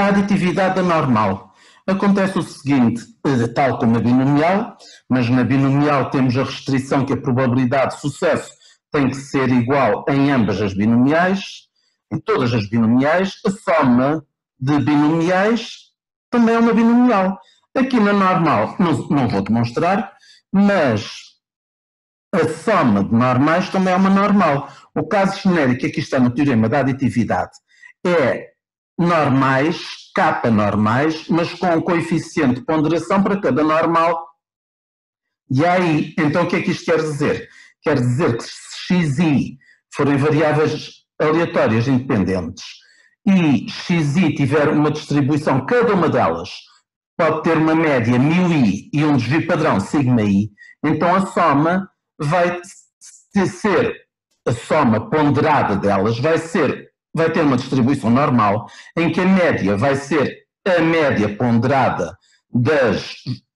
a aditividade da normal. Acontece o seguinte, tal como a binomial, mas na binomial temos a restrição que a probabilidade de sucesso tem que ser igual em ambas as binomiais, em todas as binomiais. A soma de binomiais também é uma binomial. Aqui na normal, não vou demonstrar, mas a soma de normais também é uma normal. O caso genérico que aqui está no teorema da aditividade é normais, K normais, mas com um coeficiente de ponderação para cada normal. E aí, então o que é que isto quer dizer? Quer dizer que se xi forem variáveis aleatórias independentes e xi tiver uma distribuição, cada uma delas pode ter uma média μi e um desvio padrão sigma-i, então a soma vai ser, a soma ponderada delas vai ter uma distribuição normal, em que a média vai ser a média ponderada das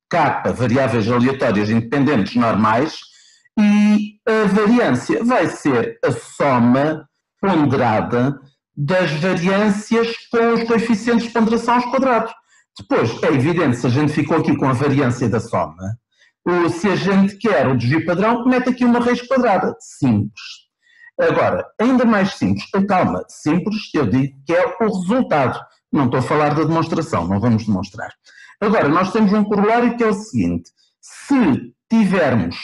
K variáveis aleatórias independentes normais e a variância vai ser a soma ponderada das variâncias com os coeficientes de ponderação aos quadrados. Depois, é evidente, se a gente ficou aqui com a variância da soma, ou se a gente quer o desvio padrão, mete aqui uma raiz quadrada. Simples. Agora, ainda mais simples, calma, simples, eu digo que é o resultado. Não estou a falar da demonstração, não vamos demonstrar. Agora, nós temos um corolário que é o seguinte: se tivermos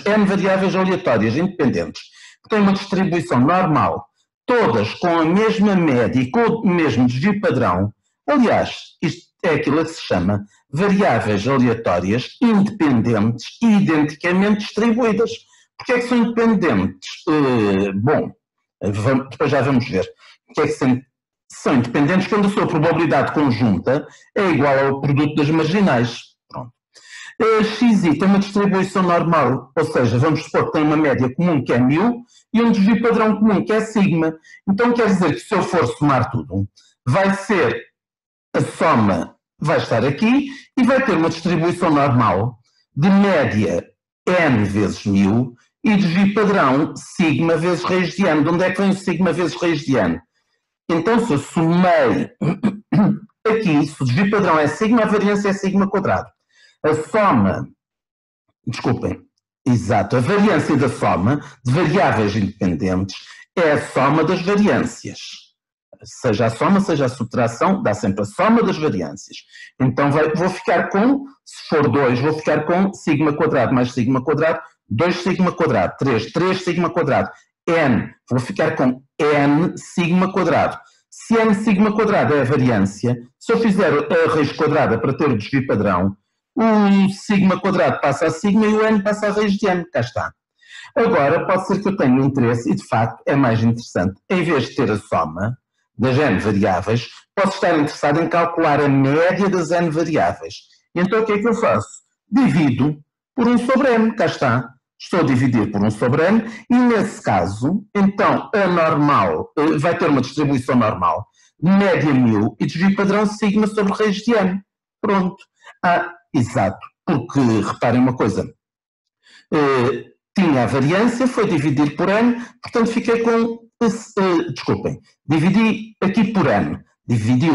n variáveis aleatórias independentes, que têm uma distribuição normal, todas com a mesma média e com o mesmo desvio padrão, aliás, isto é aquilo que se chama variáveis aleatórias independentes e identicamente distribuídas. Porquê é que são independentes? Depois já vamos ver. Porquê é que são independentes quando a sua probabilidade conjunta é igual ao produto das marginais. Pronto. Xi tem uma distribuição normal, ou seja, vamos supor que tem uma média comum que é μ e um desvio padrão comum que é sigma. Então quer dizer que se eu for somar tudo, vai ser a soma, vai estar aqui e vai ter uma distribuição normal de média n vezes μ e desvio padrão sigma vezes raiz de n. De onde é que vem o sigma vezes raiz de n? Então se eu somei aqui, se o desvio padrão é sigma, a variância é sigma quadrado. A soma, desculpem, exato, a variância da soma de variáveis independentes é a soma das variâncias. Seja a soma, seja a subtração, dá sempre a soma das variâncias. Então vou ficar com, se for 2, vou ficar com sigma quadrado mais sigma quadrado, 2 sigma quadrado, 3 sigma quadrado, n, vou ficar com n sigma quadrado. Se n sigma quadrado é a variância, se eu fizer a raiz quadrada para ter o desvio padrão, o sigma quadrado passa a sigma e o n passa a raiz de n, cá está. Agora pode ser que eu tenha interesse, e de facto é mais interessante, em vez de ter a soma das n variáveis, posso estar interessado em calcular a média das n variáveis. Então o que é que eu faço? Divido por 1 sobre n, cá está. Estou a dividir por 1 sobre n e nesse caso, então a normal vai ter uma distribuição normal de média μ e desvio padrão sigma sobre raiz de n. Pronto. Exato, porque reparem uma coisa, tinha a variância, foi dividir por n, portanto fiquei com, desculpem, dividi aqui por n, dividi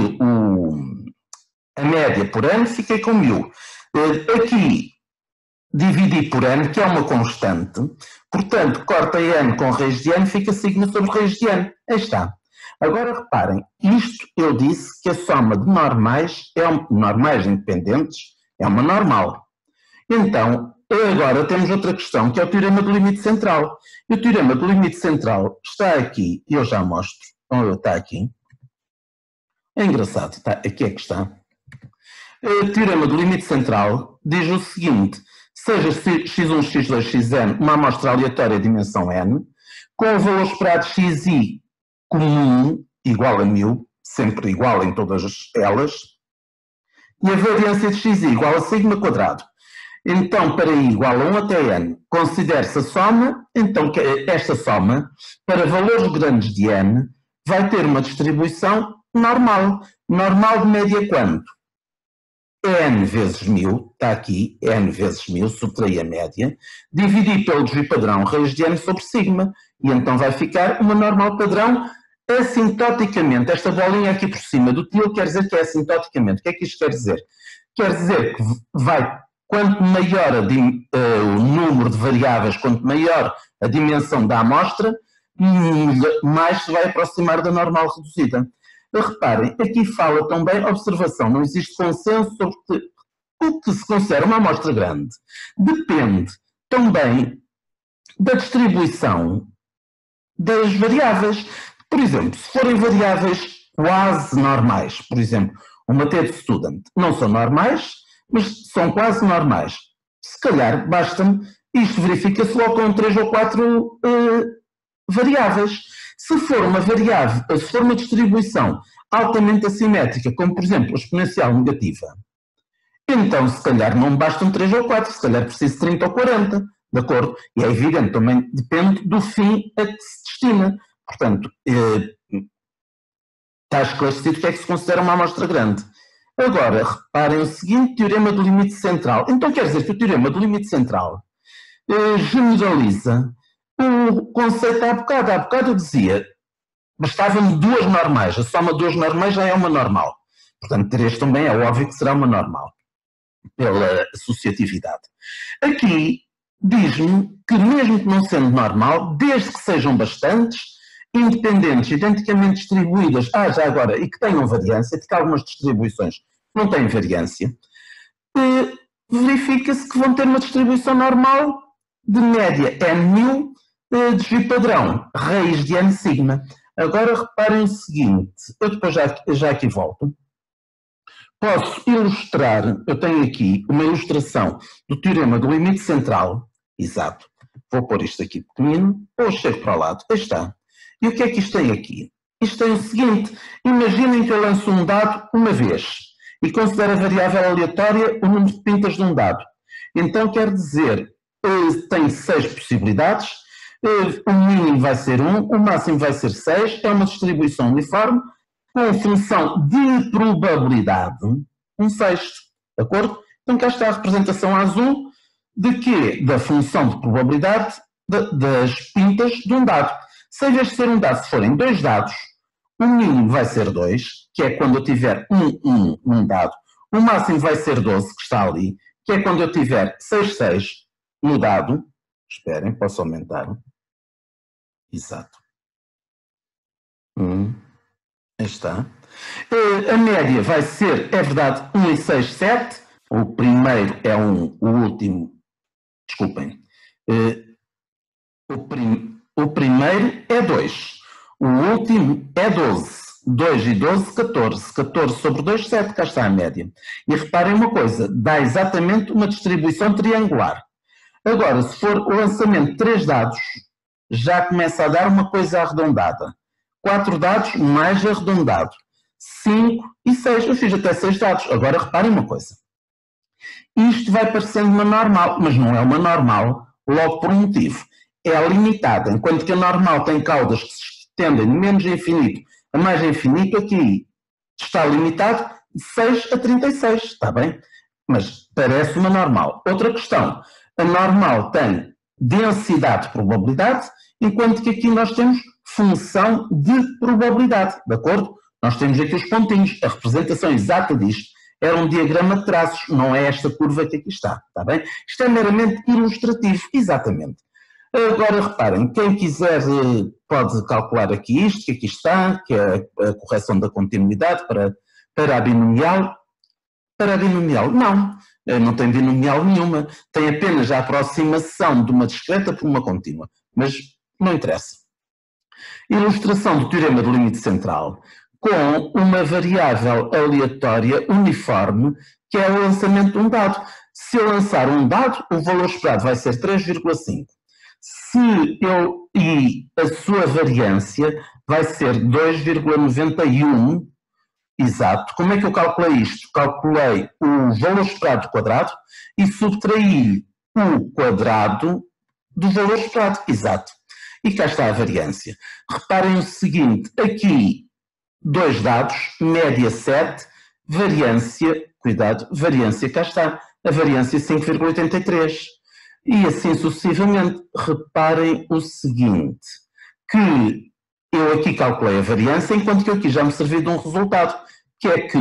a média por n, fiquei com μ. Aqui dividi por n, que é uma constante, portanto corta n com raiz de n, fica sigma sobre raiz de n, aí está. Agora reparem, isto eu disse que a soma de normais, normais independentes, é uma normal. Então, agora temos outra questão, que é o teorema do limite central. E o teorema do limite central está aqui, e eu já mostro. Está aqui. É engraçado, aqui é que está. O teorema do limite central diz o seguinte: seja x1, x2, xn uma amostra aleatória de dimensão n, com o valor esperado xi comum igual a μ, sempre igual em todas elas, e a variância de xi igual a sigma quadrado. Então, para i igual a 1 até n, considere-se a soma, então esta soma, para valores grandes de n, vai ter uma distribuição normal. Normal de média quanto? N vezes μ, está aqui, n vezes μ, subtraí a média, dividi pelo desvio padrão raiz de n sobre sigma, e então vai ficar uma normal padrão assintoticamente, esta bolinha aqui por cima do til quer dizer que é assintoticamente. O que é que isto quer dizer? Quer dizer que quanto maior o número de variáveis, quanto maior a dimensão da amostra, mais se vai aproximar da normal reduzida. Reparem, aqui fala também, observação, não existe consenso sobre o que se considera uma amostra grande. Depende também da distribuição das variáveis. Por exemplo, se forem variáveis quase normais, por exemplo, uma T de student, não são normais, mas são quase normais. Se calhar basta-me, isto verifica-se logo com 3 ou 4 variáveis. Se for uma variável, se for uma distribuição altamente assimétrica, como por exemplo a exponencial negativa, então se calhar não bastam 3 ou 4, se calhar preciso 30 ou 40, de acordo? E é evidente, também depende do fim a que se destina. Portanto, está esclarecido o que é que se considera uma amostra grande. Agora, reparem o seguinte, teorema do limite central. Então quer dizer que o teorema do limite central generaliza o conceito há bocado. Há bocado eu dizia, bastavam duas normais, a soma de duas normais já é uma normal. Portanto, 3 também é óbvio que será uma normal, pela associatividade. Aqui diz-me que mesmo que não sendo normal, desde que sejam bastantes, independentes, identicamente distribuídas, já agora, e que tenham variância, porque algumas distribuições não têm variância, verifica-se que vão ter uma distribuição normal de média n.μ de G padrão, raiz de n sigma. Agora reparem o seguinte, eu depois já aqui volto. Posso ilustrar, eu tenho aqui uma ilustração do teorema do limite central, exato, vou pôr isto aqui pequenino, ou chego para o lado, aí está. E o que é que isto tem aqui? Isto tem o seguinte, imaginem que eu lanço um dado uma vez e considero a variável aleatória o número de pintas de um dado. Então quer dizer, tem 6 possibilidades, o mínimo vai ser 1, o máximo vai ser 6, é uma distribuição uniforme, com função de probabilidade, 1/6, de acordo? Então cá está a representação azul de quê? Da função de probabilidade das pintas de um dado. Se em vez de ser um dado, se forem 2 dados, o mínimo vai ser 2, que é quando eu tiver 1 num dado, o máximo vai ser 12, que está ali, que é quando eu tiver 6/6 no dado. Esperem, posso aumentar. Exato. Aí está. A média vai ser, é verdade, 1 e 6, 7. O primeiro é 1, o último, desculpem, o primeiro é 2, o último é 12. 2 e 12, 14. 14 sobre 2, 7, cá está a média. E reparem uma coisa, dá exatamente uma distribuição triangular. Agora, se for o lançamento de 3 dados, já começa a dar uma coisa arredondada. 4 dados mais arredondado. 5 e 6. Eu fiz até 6 dados. Agora reparem uma coisa. Isto vai parecendo uma normal, mas não é uma normal logo por um motivo. É limitada. Enquanto que a normal tem caudas que se estendem de menos infinito a mais infinito, aqui está limitado de 6 a 36. Está bem? Mas parece uma normal. Outra questão. A normal tem densidade de probabilidade, enquanto que aqui nós temos função de probabilidade, de acordo? Nós temos aqui os pontinhos, a representação exata disto era um diagrama de traços, não é esta curva que aqui está bem? Isto é meramente ilustrativo, exatamente. Agora reparem, quem quiser pode calcular aqui isto, que aqui está, que é a correção da continuidade para a binomial. Para a binomial, não tem binomial nenhuma, tem apenas a aproximação de uma discreta por uma contínua, mas não interessa. Ilustração do teorema do limite central com uma variável aleatória uniforme, que é o lançamento de um dado. Se eu lançar um dado, o valor esperado vai ser 3,5. E a sua variância vai ser 2,91. Exato. Como é que eu calculei isto? Calculei o valor esperado quadrado e subtraí o quadrado do valor esperado. Exato. E cá está a variância. Reparem o seguinte, aqui 2 dados, média 7, variância, cuidado, variância, cá está, a variância 5,83. E assim sucessivamente. Reparem o seguinte, que eu aqui calculei a variância, enquanto que eu aqui já me servi de um resultado, que é que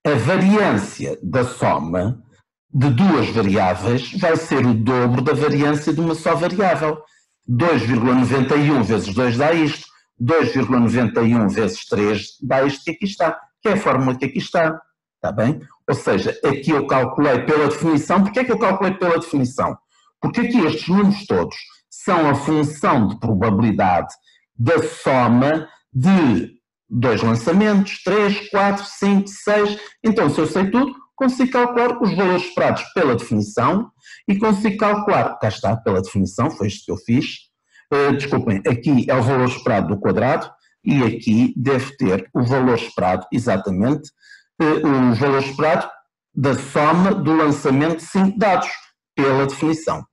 a variância da soma de duas variáveis vai ser o dobro da variância de uma só variável. 2,91 vezes 2 dá isto, 2,91 vezes 3 dá isto que aqui está, que é a fórmula que aqui está. Está bem? Ou seja, aqui eu calculei pela definição. Porquê é que eu calculei pela definição? Porque aqui estes números todos são a função de probabilidade da soma de dois lançamentos, 3, 4, 5, 6. Então, se eu sei tudo, consigo calcular os valores esperados pela definição e consigo calcular, cá está, pela definição, foi isto que eu fiz. Desculpem, aqui é o valor esperado do quadrado e aqui deve ter o valor esperado, exatamente, o valor esperado da soma do lançamento de 5 dados, pela definição.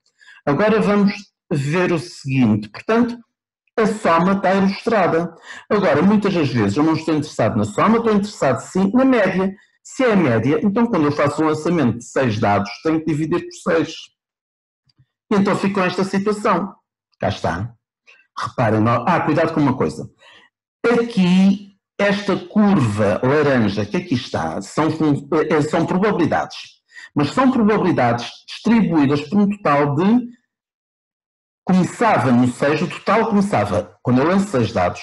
Agora vamos ver o seguinte, portanto, a soma está ilustrada. Agora, muitas das vezes eu não estou interessado na soma, estou interessado sim na média. Se é a média, então quando eu faço um lançamento de 6 dados, tenho que dividir por 6. E então fico com esta situação. Cá está. Reparem, cuidado com uma coisa. Aqui, esta curva laranja que aqui está, são probabilidades. Mas são probabilidades distribuídas por um total de... Começava no 6, o total começava, quando eu lanço 6 dados,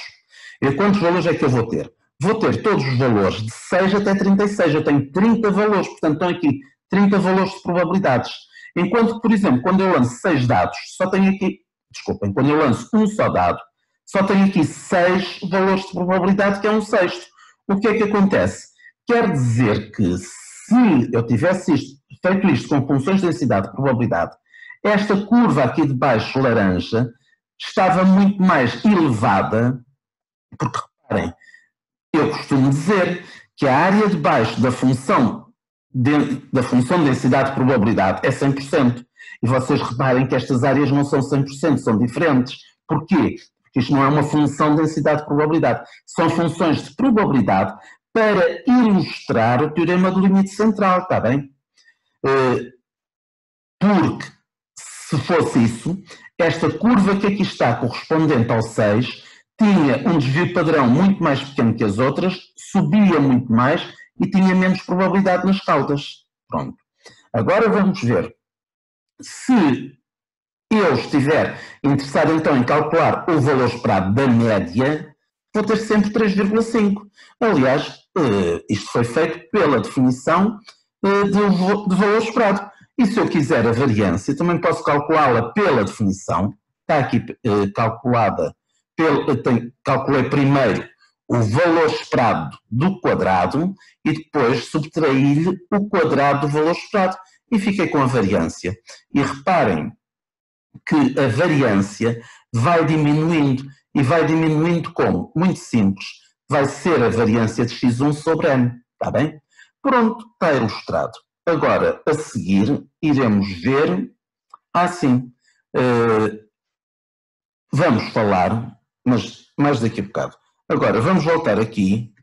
quantos valores é que eu vou ter? Vou ter todos os valores de 6 até 36, eu tenho 30 valores, portanto estão aqui 30 valores de probabilidades. Enquanto que, por exemplo, quando eu lanço 6 dados, só tenho aqui, desculpem, quando eu lanço um só dado, só tenho aqui 6 valores de probabilidade, que é um sexto. O que é que acontece? Quer dizer que se eu tivesse feito isto com funções de densidade de probabilidade, esta curva aqui de baixo, laranja, estava muito mais elevada, porque reparem, eu costumo dizer que a área de baixo da função de densidade de probabilidade é 100%. E vocês reparem que estas áreas não são 100%, são diferentes. Porquê? Porque isto não é uma função de densidade de probabilidade. São funções de probabilidade para ilustrar o teorema do limite central, está bem? Porque, se fosse isso, esta curva que aqui está correspondente ao 6 tinha um desvio padrão muito mais pequeno que as outras, subia muito mais e tinha menos probabilidade nas caudas. Pronto. Agora vamos ver. Se eu estiver interessado então em calcular o valor esperado da média, vou ter sempre 3,5. Aliás, isto foi feito pela definição de valor esperado. E se eu quiser a variância, também posso calculá-la pela definição. Está aqui calculada, calculei primeiro o valor esperado do quadrado e depois subtraí-lhe o quadrado do valor esperado. E fiquei com a variância. E reparem que a variância vai diminuindo. E vai diminuindo como? Muito simples. Vai ser a variância de x1 sobre n. Está bem? Pronto, está ilustrado. Agora, a seguir, iremos ver... sim. Vamos falar, mas mais daqui a bocado. Agora, vamos voltar aqui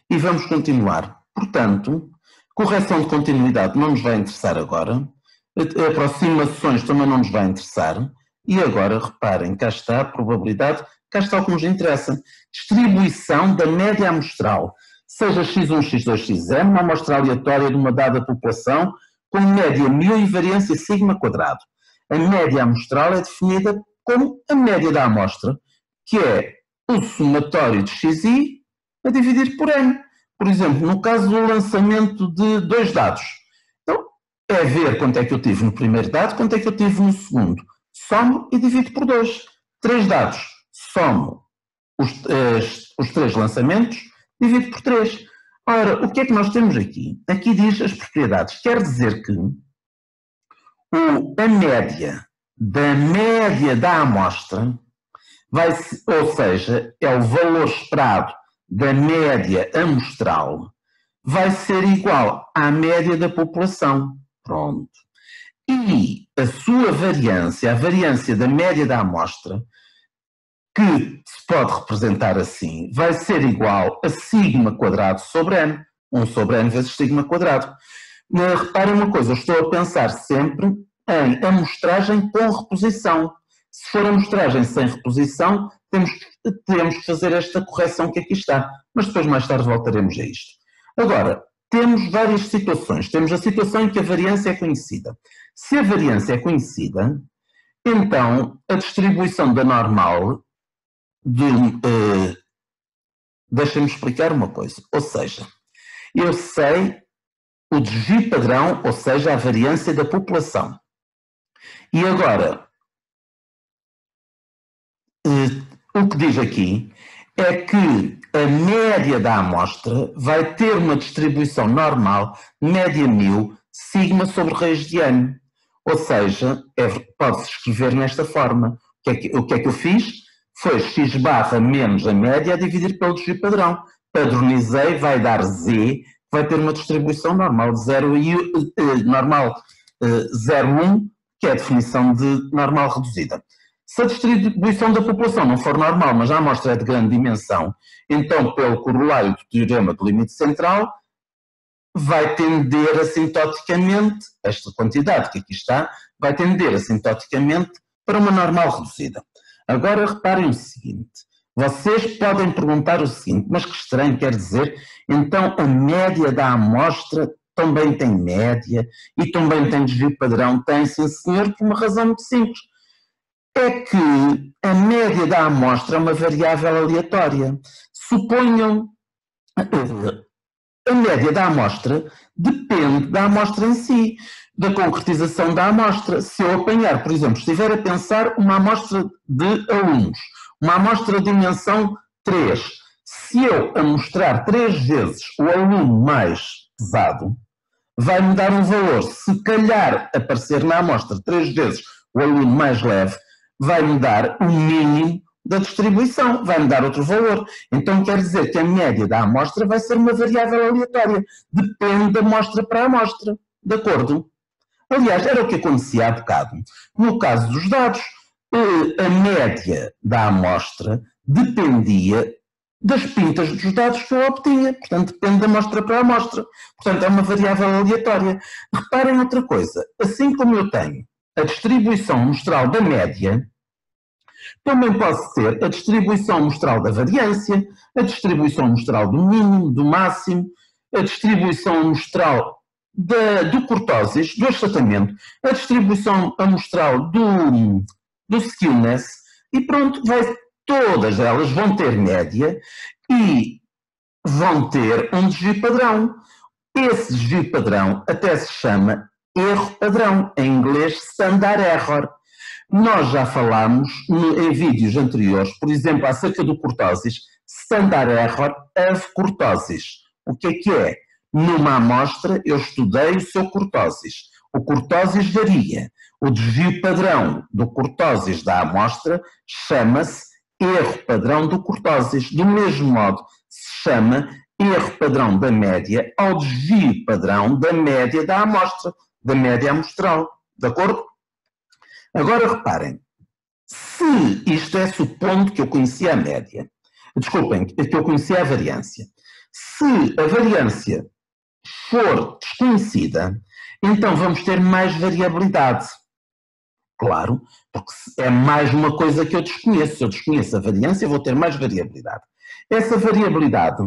e vamos continuar. Portanto, correção de continuidade não nos vai interessar agora. Aproximações também não nos vai interessar. E agora, reparem, cá está a probabilidade, cá está o que nos interessa. Distribuição da média amostral, seja x1, x2, xn, uma amostra aleatória de uma dada população, com média μ e variância sigma quadrado. A média amostral é definida como a média da amostra, que é o somatório de xi a dividir por n. Por exemplo, no caso do lançamento de 2 dados. Então, é ver quanto é que eu tive no primeiro dado, quanto é que eu tive no segundo. Somo e divido por 2. 3 dados, somo os 3 lançamentos, divido por 3. Ora, o que é que nós temos aqui? Aqui diz as propriedades. Quer dizer que a média da amostra, ou seja, é o valor esperado da média amostral, vai ser igual à média da população. Pronto. E a sua variância, a variância da média da amostra, que se pode representar assim, vai ser igual a sigma quadrado sobre n. 1 sobre n vezes sigma quadrado. Reparem uma coisa, eu estou a pensar sempre em amostragem com reposição. Se for amostragem sem reposição, temos que fazer esta correção que aqui está, mas depois mais tarde voltaremos a isto. Agora, temos várias situações. Temos a situação em que a variância é conhecida. Se a variância é conhecida, então a distribuição da normal deixa-me explicar uma coisa. Ou seja, eu sei o desvio padrão, ou seja, a variância da população. E agora, o que diz aqui é que a média da amostra vai ter uma distribuição normal, média 1000, sigma sobre raiz de n. Ou seja, pode-se escrever nesta forma. O que é que eu fiz? Foi x barra menos a média a dividir pelo desvio padrão. Padronizei, vai dar z, vai ter uma distribuição normal de 0,1, que é a definição de normal reduzida. Se a distribuição da população não for normal, mas a amostra é de grande dimensão, então, pelo corolário do teorema do limite central, vai tender assintoticamente, esta quantidade que aqui está, vai tender assintoticamente para uma normal reduzida. Agora reparem o seguinte, vocês podem perguntar o seguinte, mas que estranho, quer dizer, então a média da amostra também tem média e também tem desvio padrão? Tem, sim senhor, por uma razão muito simples. É que a média da amostra é uma variável aleatória. Suponham, a média da amostra depende da amostra em si, da concretização da amostra. Se eu apanhar, por exemplo, estiver a pensar uma amostra de alunos, uma amostra de dimensão 3, se eu amostrar 3 vezes o aluno mais pesado, vai-me dar um valor. Se calhar aparecer na amostra 3 vezes o aluno mais leve, vai-me dar o mínimo da distribuição, vai-me dar outro valor. Então quer dizer que a média da amostra vai ser uma variável aleatória. Depende da amostra para a amostra. De acordo? Aliás, era o que acontecia há bocado. No caso dos dados, a média da amostra dependia das pintas dos dados que eu obtinha. Portanto, depende da amostra para a amostra. Portanto, é uma variável aleatória. Reparem outra coisa. Assim como eu tenho a distribuição amostral da média, também posso ter a distribuição amostral da variância, a distribuição amostral do mínimo, do máximo, a distribuição amostral do cortósis, do achatamento, a distribuição amostral do skewness, e pronto, todas elas vão ter média e vão ter um desvio padrão. Esse desvio padrão até se chama erro padrão, em inglês standard error. Nós já falámos em vídeos anteriores, por exemplo, acerca do cortósis, standard error of cortósis. O que é? Numa amostra eu estudei o seu cortósis. O cortósis varia. O desvio padrão do cortósis da amostra chama-se erro padrão do cortósis. Do mesmo modo, se chama erro padrão da média ao desvio padrão da média da amostra, da média amostral. De acordo? Agora reparem, se isto é supondo que eu conhecia a média, desculpem, que eu conhecia a variância, se a variância for desconhecida, então vamos ter mais variabilidade. Claro, porque é mais uma coisa que eu desconheço. Se eu desconheço a variância, eu vou ter mais variabilidade. Essa variabilidade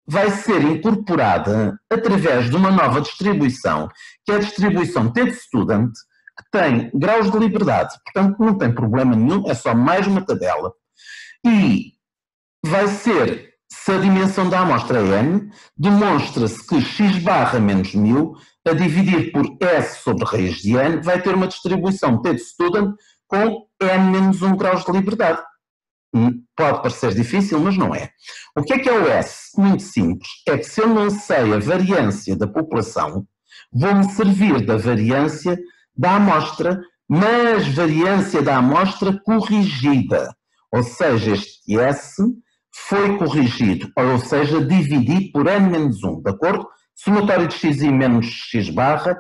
vai ser incorporada através de uma nova distribuição, que é a distribuição T-Student, que tem graus de liberdade. Portanto, não tem problema nenhum, é só mais uma tabela. E vai ser, se a dimensão da amostra é n, demonstra-se que x barra menos 1000, a dividir por S sobre raiz de n, vai ter uma distribuição T-Student com n menos 1 graus de liberdade. Pode parecer difícil, mas não é. O que é o S? Muito simples. É que se eu não sei a variância da população, vou-me servir da variância da amostra, mas variância da amostra corrigida. Ou seja, este S foi corrigido, ou seja, dividi por n menos 1, de acordo? Somatório de x menos x barra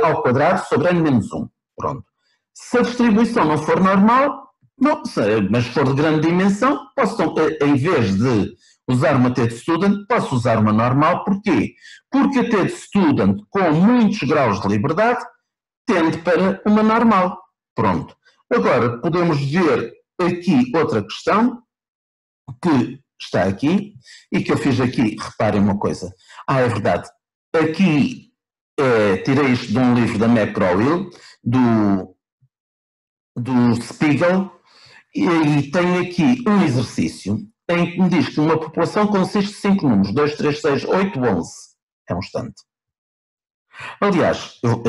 ao quadrado sobre n menos 1. Pronto. Se a distribuição não for normal, não, mas for de grande dimensão, posso, em vez de usar uma T-Student, posso usar uma normal. Porquê? Porque a T-Student com muitos graus de liberdade tende para uma normal. Pronto. Agora, podemos ver aqui outra questão que está aqui e que eu fiz aqui, reparem uma coisa. É verdade, aqui tirei isto de um livro da McGraw-Hill, do Spiegel, e tem aqui um exercício em que me diz que uma população consiste de 5 números, 2, 3, 6, 8, 11. É um instante. Aliás, eu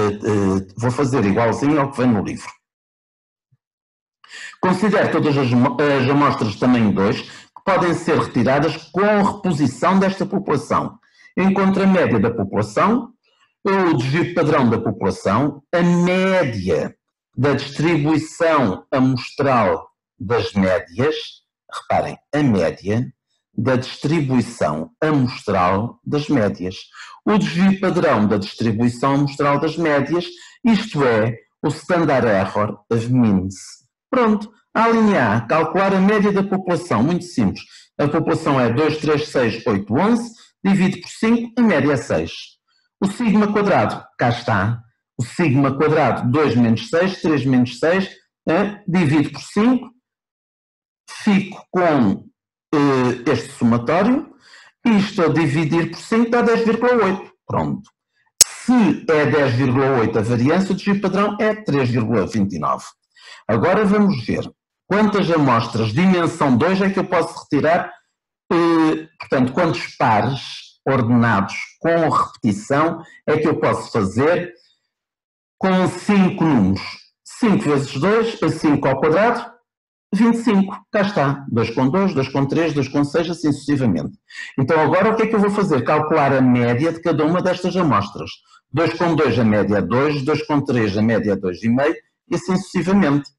vou fazer igualzinho ao que vem no livro. Considere todas as amostras de tamanho 2 que podem ser retiradas com reposição desta população. Encontre a média da população, o desvio padrão da população, a média da distribuição amostral das médias, reparem, a média da distribuição amostral das médias, o desvio padrão da distribuição amostral das médias, isto é, o standard error of means. Pronto, a linha A, calcular a média da população, muito simples. A população é 2, 3, 6, 8, 11, divide por 5, a média é 6. O sigma quadrado, cá está. O sigma quadrado, 2 menos 6, 3 menos 6, divide por 5, fico com este somatório, isto a dividir por 5 dá 10,8. Pronto. Se é 10,8 a variância, o desvio padrão é 3,29. Agora vamos ver quantas amostras dimensão 2 é que eu posso retirar, portanto, quantos pares ordenados com repetição é que eu posso fazer com 5 números. 5 vezes 2 é 5 ao quadrado, 25. Cá está. 2 com 2, 2 com 3, 2 com 6, assim sucessivamente. Então agora o que é que eu vou fazer? Calcular a média de cada uma destas amostras. 2 com 2 a média é 2, 2 com 3 a média é 2,5 e assim sucessivamente.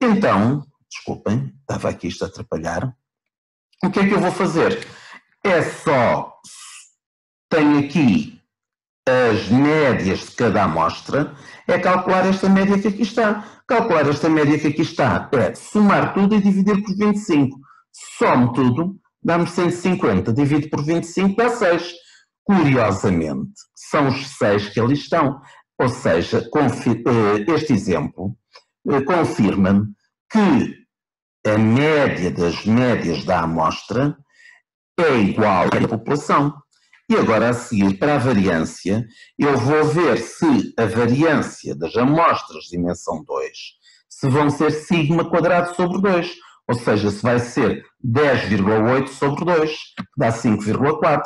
Então, desculpem, estava aqui isto a atrapalhar. O que é que eu vou fazer? É só, tenho aqui as médias de cada amostra, é calcular esta média que aqui está. Calcular esta média que aqui está é somar tudo e dividir por 25. Somo tudo, dá-me 150, divido por 25, dá 6. Curiosamente, são os 6 que ali estão. Ou seja, este exemplo confirma-me que a média das médias da amostra é igual à população. E agora, a seguir, para a variância, eu vou ver se a variância das amostras de dimensão 2 se vão ser sigma quadrado sobre 2, ou seja, se vai ser 10,8 sobre 2, que dá 5,4.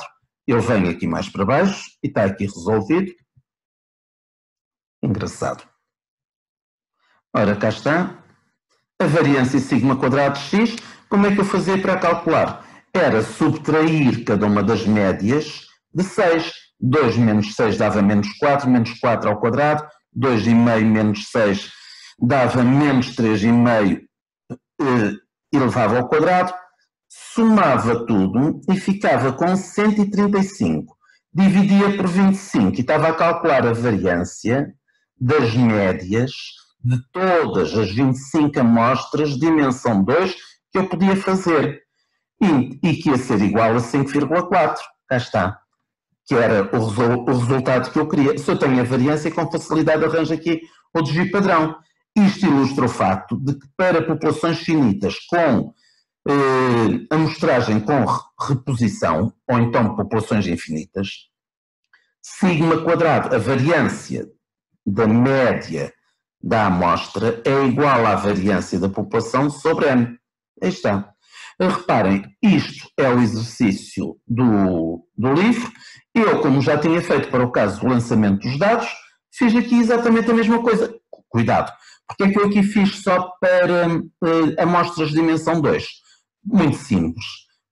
Eu venho aqui mais para baixo e está aqui resolvido. Engraçado. Ora, cá está. A variância sigma quadrado de x, como é que eu fazia para calcular? Era subtrair cada uma das médias de 6. 2 menos 6 dava menos 4 ao quadrado, 2,5 menos 6 dava menos 3,5 elevado ao quadrado, somava tudo e ficava com 135. Dividia por 25 e estava a calcular a variância das médias de todas as 25 amostras de dimensão 2 que eu podia fazer e que ia ser igual a 5,4. Cá está. Que era o resultado que eu queria. Se eu tenho a variância, com facilidade arranjo aqui o desvio padrão. Isto ilustra o facto de que para populações finitas com amostragem com reposição, ou então populações infinitas, sigma quadrado, a variância da média da amostra é igual à variância da população sobre n. Aí está. Reparem, isto é o exercício do livro. Eu, como já tinha feito para o caso do lançamento dos dados, fiz aqui exatamente a mesma coisa. Cuidado, porque é que eu aqui fiz só para amostras de dimensão 2? Muito simples,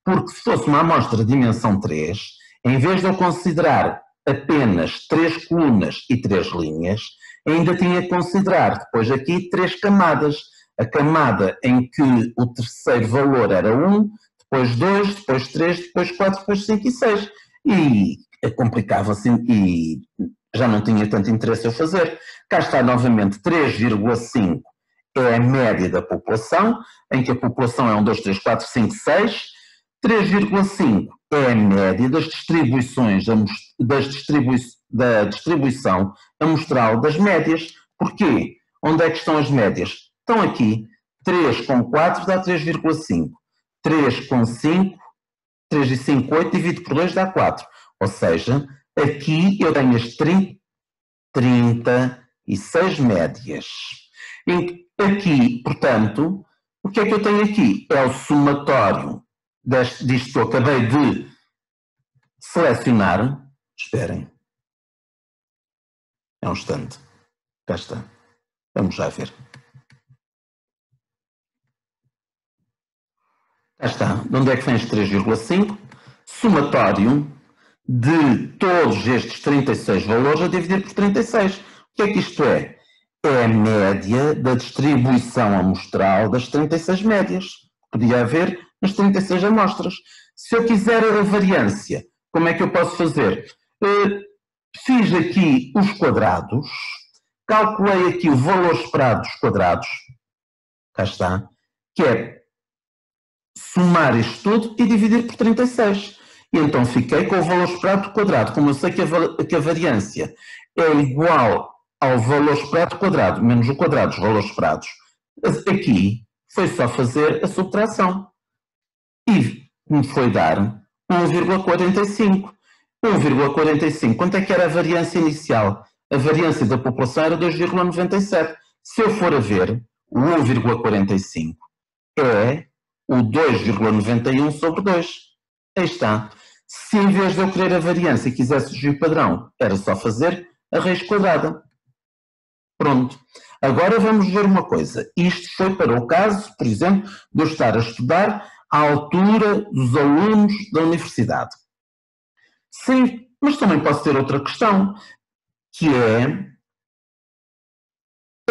porque se fosse uma amostra de dimensão 3, em vez de eu considerar apenas 3 colunas e 3 linhas, ainda tinha que considerar depois aqui 3 camadas. A camada em que o terceiro valor era 1, depois 2, depois 3, depois 4, depois 5 e 6. E complicava-se e já não tinha tanto interesse eu fazer. Cá está novamente 3,5 é a média da população, em que a população é 1, 2, 3, 4, 5, 6. 3,5 é a média das distribuições, da distribuição amostral das médias. Porquê? Onde é que estão as médias? Estão aqui. 3 com 4 dá 3,5. 3 com 5, 3 e 5, 8, divido por 2 dá 4. Ou seja, aqui eu tenho as 36 médias. Aqui, portanto, o que é que eu tenho aqui? É o somatório disto que eu acabei de selecionar. Esperem. É um instante. Cá está. Vamos já ver. Cá está. De onde é que vem este 3,5? Somatório de todos estes 36 valores a dividir por 36. O que é que isto é? É a média da distribuição amostral das 36 médias. Podia haver nas 36 amostras. Se eu quiser a variância, como é que eu posso fazer? Fiz aqui os quadrados, calculei aqui o valor esperado dos quadrados, cá está, que é somar isto tudo e dividir por 36. E então fiquei com o valor esperado do quadrado. Como eu sei que a variância é igual ao valor esperado quadrado, menos o quadrado dos valores esperados, aqui foi só fazer a subtração. E me foi dar 1,45. 1,45. Quanto é que era a variância inicial? A variância da população era 2,97. Se eu for a ver, o 1,45 é o 2,91 sobre 2. Aí está. Se em vez de eu querer a variância quisesse o padrão, era só fazer a raiz quadrada. Pronto. Agora vamos ver uma coisa. Isto foi para o caso, por exemplo, de eu estar a estudar à altura dos alunos da universidade. Sim, mas também posso ter outra questão, que é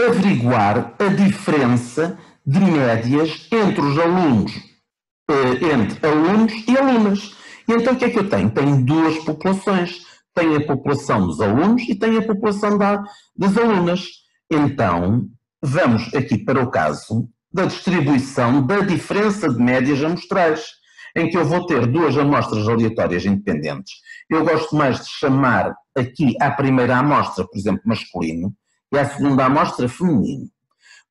averiguar a diferença de médias entre os alunos, entre alunos e alunas. E então o que é que eu tenho? Tenho duas populações. Tenho a população dos alunos e tenho a população das alunas. Então, vamos aqui para o caso da distribuição da diferença de médias amostrais, em que eu vou ter duas amostras aleatórias independentes. Eu gosto mais de chamar aqui à primeira amostra, por exemplo, masculino, e à segunda amostra feminino.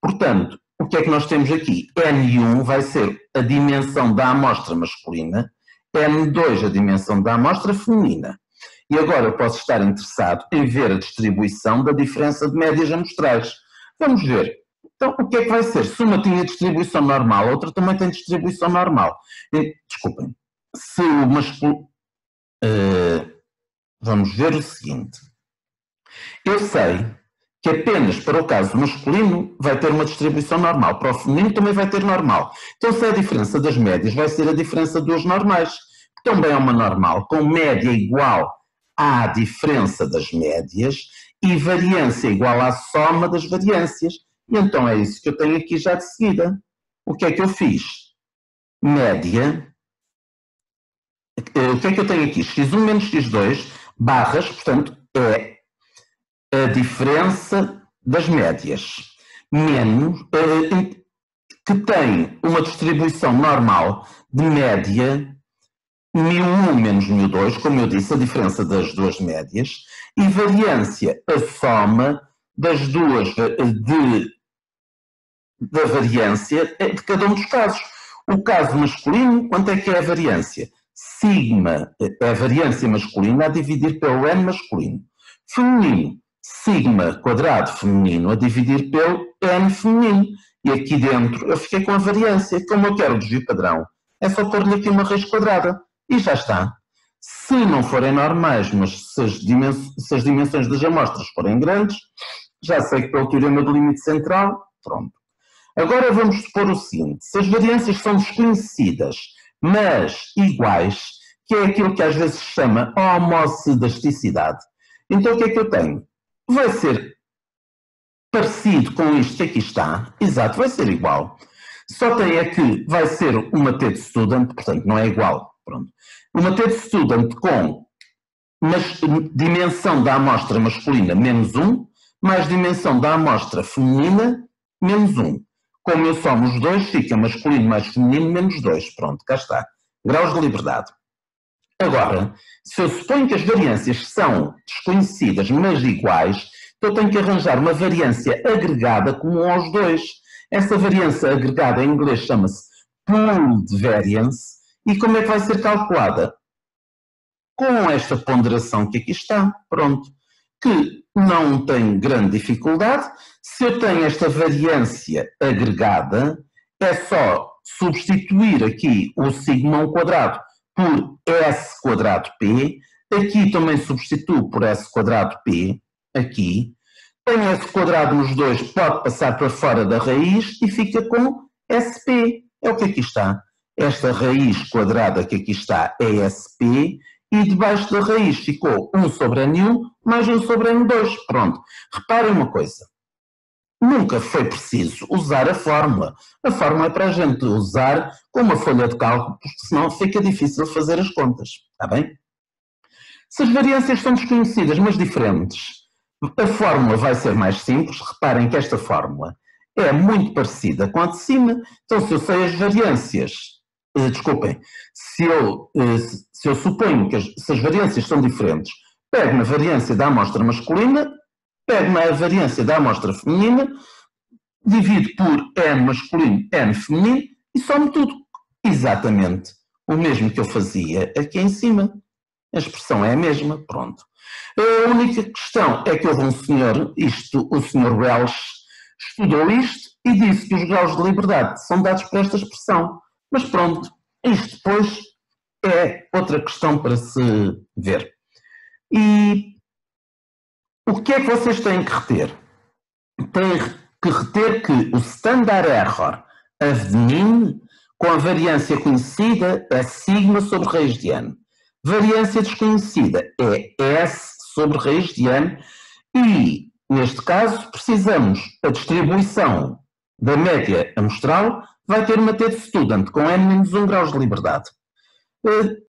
Portanto, o que é que nós temos aqui? N1 vai ser a dimensão da amostra masculina, N2 a dimensão da amostra feminina. E agora eu posso estar interessado em ver a distribuição da diferença de médias amostrais. Vamos ver. Então, o que é que vai ser? Se uma tinha distribuição normal, a outra também tem distribuição normal. Desculpem. Se o masculino... vamos ver o seguinte. Eu sei que apenas para o caso masculino vai ter uma distribuição normal. Para o feminino também vai ter normal. Então, se é a diferença das médias, vai ser a diferença de duas normais. Que também é uma normal, com média igual à diferença das médias e variância igual à soma das variâncias. E então é isso que eu tenho aqui já de seguida. O que é que eu fiz? Média. O que é que eu tenho aqui? x1 menos x2, barras, portanto, é a diferença das médias, menos, que tem uma distribuição normal de média μ1 menos μ2, como eu disse, a diferença das duas médias, e variância, a soma das duas, da variância de cada um dos casos. O caso masculino, quanto é que é a variância? Sigma é a variância masculina a dividir pelo n masculino. Feminino, sigma quadrado feminino a dividir pelo n feminino. E aqui dentro eu fiquei com a variância. Como eu quero o desvio padrão, é só pôr-lhe aqui uma raiz quadrada. E já está. Se não forem normais, mas se as dimensões das amostras forem grandes, já sei que pelo teorema do limite central, pronto. Agora vamos supor o seguinte, se as variâncias são desconhecidas, mas iguais, que é aquilo que às vezes se chama homocedasticidade, então o que é que eu tenho? Vai ser parecido com isto que aqui está, exato, vai ser igual. Só tem é que vai ser uma T de student, portanto não é igual. Pronto. Uma T de student com dimensão da amostra masculina menos 1, mais dimensão da amostra feminina menos 1. Como eu somo os dois, fica masculino mais feminino menos 2. Pronto, cá está. Graus de liberdade. Agora, se eu suponho que as variâncias são desconhecidas, mas iguais, Então eu tenho que arranjar uma variância agregada comum aos dois. Essa variância agregada em inglês chama-se pooled variance. E como é que vai ser calculada? Com esta ponderação que aqui está, pronto, que não tem grande dificuldade. Se eu tenho esta variância agregada, é só substituir aqui o sigma1 quadrado por s quadrado p, aqui também substituo por s quadrado p, aqui, tenho s quadrado nos dois, pode passar para fora da raiz e fica com sp, é o que aqui está. Esta raiz quadrada que aqui está é sp, e debaixo da raiz ficou 1 sobre n1 mais 1 sobre n2. Pronto. Reparem uma coisa. Nunca foi preciso usar a fórmula. A fórmula é para a gente usar com uma folha de cálculo, porque senão fica difícil fazer as contas. Está bem? Se as variâncias são desconhecidas, mas diferentes, a fórmula vai ser mais simples. Reparem que esta fórmula é muito parecida com a de cima. Então, se eu sei as variâncias, desculpem, se eu suponho que se as variâncias são diferentes, pego na variância da amostra masculina, pego na variância da amostra feminina, divido por n masculino, n feminino e somo tudo. Exatamente o mesmo que eu fazia aqui em cima. A expressão é a mesma, pronto. A única questão é que houve um senhor, o senhor Welsh, estudou isto e disse que os graus de liberdade são dados por esta expressão. Mas pronto, isto depois é outra questão para se ver. E o que é que vocês têm que reter? Têm que reter que o standard error of the mean, com a variância conhecida, é sigma sobre raiz de n. Variância desconhecida é s sobre raiz de n e, neste caso, precisamos a distribuição da média amostral vai ter uma t de student com n-1 graus de liberdade.